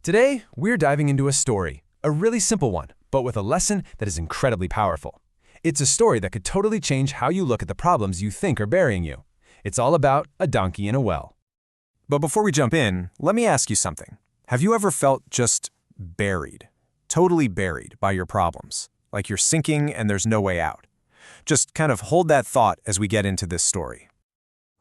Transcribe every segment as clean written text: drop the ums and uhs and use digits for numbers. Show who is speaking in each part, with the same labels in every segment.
Speaker 1: Today, we're diving into a story, a really simple one, but with a lesson that is incredibly powerful. It's a story that could totally change how you look at the problems you think are burying you. It's all about a donkey in a well.
Speaker 2: But before we jump in, let me ask you something. Have you ever felt just buried, totally buried by your problems, like you're sinking and there's no way out? Just kind of hold that thought as we get into this story.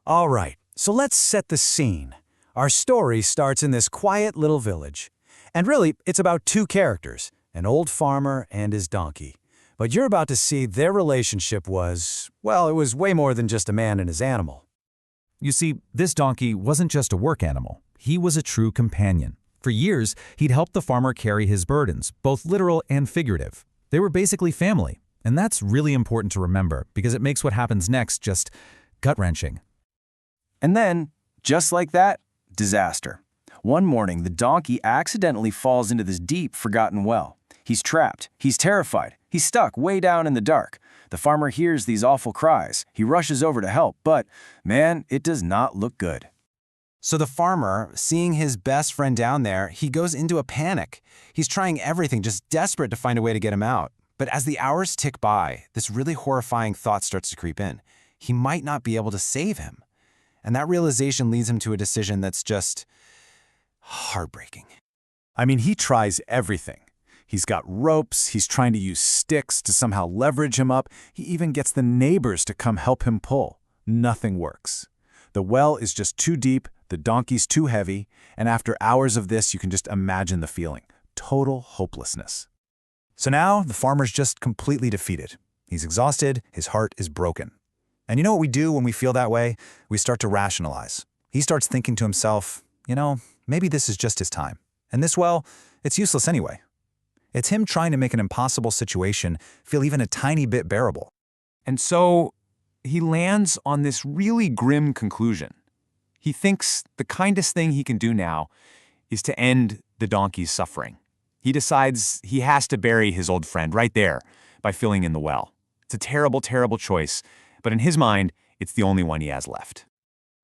Speaker 3: All right, so let's set the scene. Our story starts in this quiet little village. And really, it's about two characters, an old farmer and his donkey. But you're about to see their relationship was, well, it was way more than just a man and his animal.
Speaker 4: You see, this donkey wasn't just a work animal. He was a true companion. For years, he'd helped the farmer carry his burdens, both literal and figurative. They were basically family, and that's really important to remember because it makes what happens next just gut-wrenching.
Speaker 5: And then, just like that, disaster. One morning, the donkey accidentally falls into this deep, forgotten well. He's trapped. He's terrified. He's stuck way down in the dark. The farmer hears these awful cries. He rushes over to help, but, man, it does not look good.
Speaker 2: So the farmer, seeing his best friend down there, he goes into a panic. He's trying everything, just desperate to find a way to get him out. But as the hours tick by, this really horrifying thought starts to creep in. He might not be able to save him. And that realization leads him to a decision that's just heartbreaking.
Speaker 3: I mean, he tries everything. He's got ropes, he's trying to use sticks to somehow leverage him up. He even gets the neighbors to come help him pull. Nothing works. The well is just too deep, the donkey's too heavy, and after hours of this, you can just imagine the feeling. Total hopelessness. So now, the farmer's just completely defeated. He's exhausted, his heart is broken. And you know what we do when we feel that way? We start to rationalize. He starts thinking to himself, maybe this is just his time. And this well, it's useless anyway. It's him trying to make an impossible situation feel even a tiny bit bearable.
Speaker 2: And so he lands on this really grim conclusion. He thinks the kindest thing he can do now is to end the donkey's suffering. He decides he has to bury his old friend right there by filling in the well. It's a terrible, terrible choice, but in his mind, it's the only one he has left.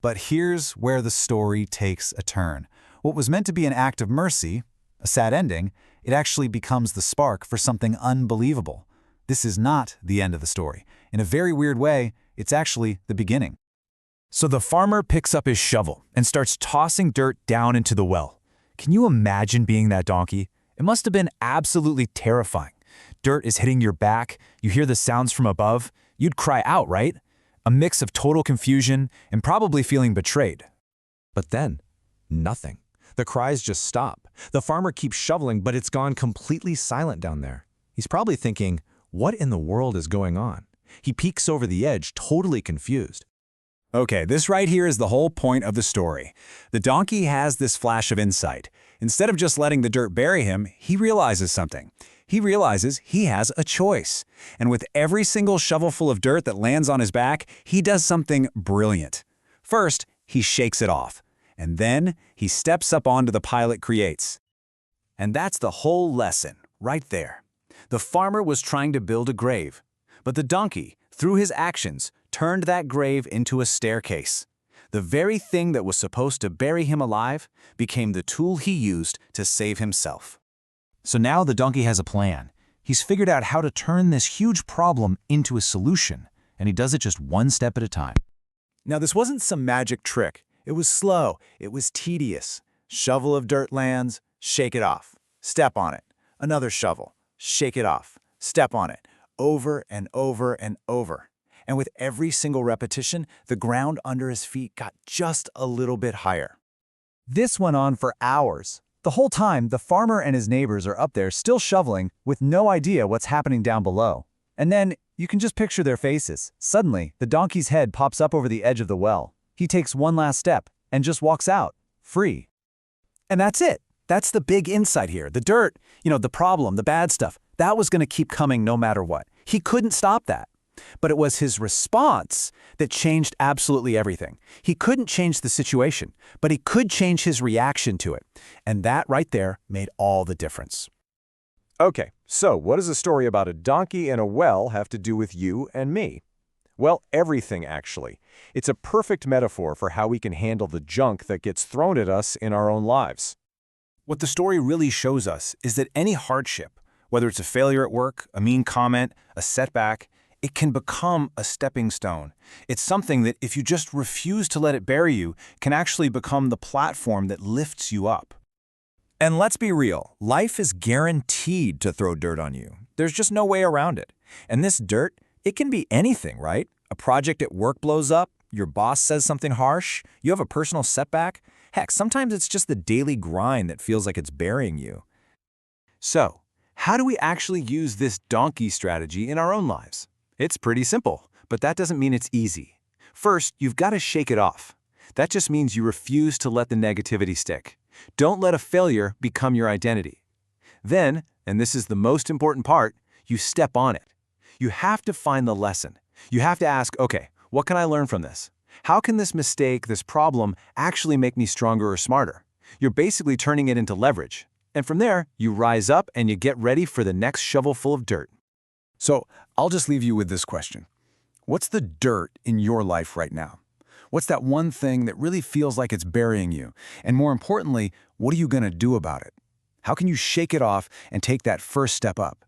Speaker 3: But here's where the story takes a turn. What was meant to be an act of mercy, a sad ending, it actually becomes the spark for something unbelievable. This is not the end of the story. In a very weird way, it's actually the beginning.
Speaker 4: So the farmer picks up his shovel and starts tossing dirt down into the well. Can you imagine being that donkey? It must have been absolutely terrifying. Dirt is hitting your back, you hear the sounds from above, you'd cry out, right? A mix of total confusion and probably feeling betrayed. But then, nothing. The cries just stop. The farmer keeps shoveling, but it's gone completely silent down there. He's probably thinking, what in the world is going on? He peeks over the edge, totally confused.
Speaker 3: Okay, this right here is the whole point of the story. The donkey has this flash of insight. Instead of just letting the dirt bury him, he realizes something. He realizes he has a choice. And with every single shovelful of dirt that lands on his back, he does something brilliant. First, he shakes it off. And then he steps up onto the pile it creates. And that's the whole lesson, right there. The farmer was trying to build a grave, but the donkey, through his actions, turned that grave into a staircase. The very thing that was supposed to bury him alive became the tool he used to save himself.
Speaker 4: So now the donkey has a plan. He's figured out how to turn this huge problem into a solution, and he does it just one step at a time.
Speaker 3: Now, this wasn't some magic trick. It was slow. It was tedious. Shovel of dirt lands, shake it off. Step on it. Another shovel. Shake it off. Step on it. Over and over and over. And with every single repetition, the ground under his feet got just a little bit higher. This went on for hours. The whole time, the farmer and his neighbors are up there still shoveling with no idea what's happening down below. And then, you can just picture their faces. Suddenly, the donkey's head pops up over the edge of the well. He takes one last step and just walks out, free. And that's it. That's the big insight here. The dirt, the problem, the bad stuff, that was going to keep coming no matter what. He couldn't stop that. But it was his response that changed absolutely everything. He couldn't change the situation, but he could change his reaction to it. And that right there made all the difference.
Speaker 6: Okay, so what does a story about a donkey and a well have to do with you and me? Well, everything, actually. It's a perfect metaphor for how we can handle the junk that gets thrown at us in our own lives.
Speaker 2: What the story really shows us is that any hardship, whether it's a failure at work, a mean comment, a setback, it can become a stepping stone. It's something that, if you just refuse to let it bury you, can actually become the platform that lifts you up.
Speaker 3: And let's be real, life is guaranteed to throw dirt on you. There's just no way around it. And this dirt, it can be anything, right? A project at work blows up, your boss says something harsh, you have a personal setback. Heck, sometimes it's just the daily grind that feels like it's burying you.
Speaker 2: So, how do we actually use this donkey strategy in our own lives? It's pretty simple, but that doesn't mean it's easy. First, you've got to shake it off. That just means you refuse to let the negativity stick. Don't let a failure become your identity. Then, and this is the most important part, you step on it. You have to find the lesson. You have to ask, okay, what can I learn from this? How can this mistake, this problem, actually make me stronger or smarter? You're basically turning it into leverage. And from there, you rise up and you get ready for the next shovelful of dirt.
Speaker 3: So I'll just leave you with this question. What's the dirt in your life right now? What's that one thing that really feels like it's burying you? And more importantly, what are you going to do about it? How can you shake it off and take that first step up?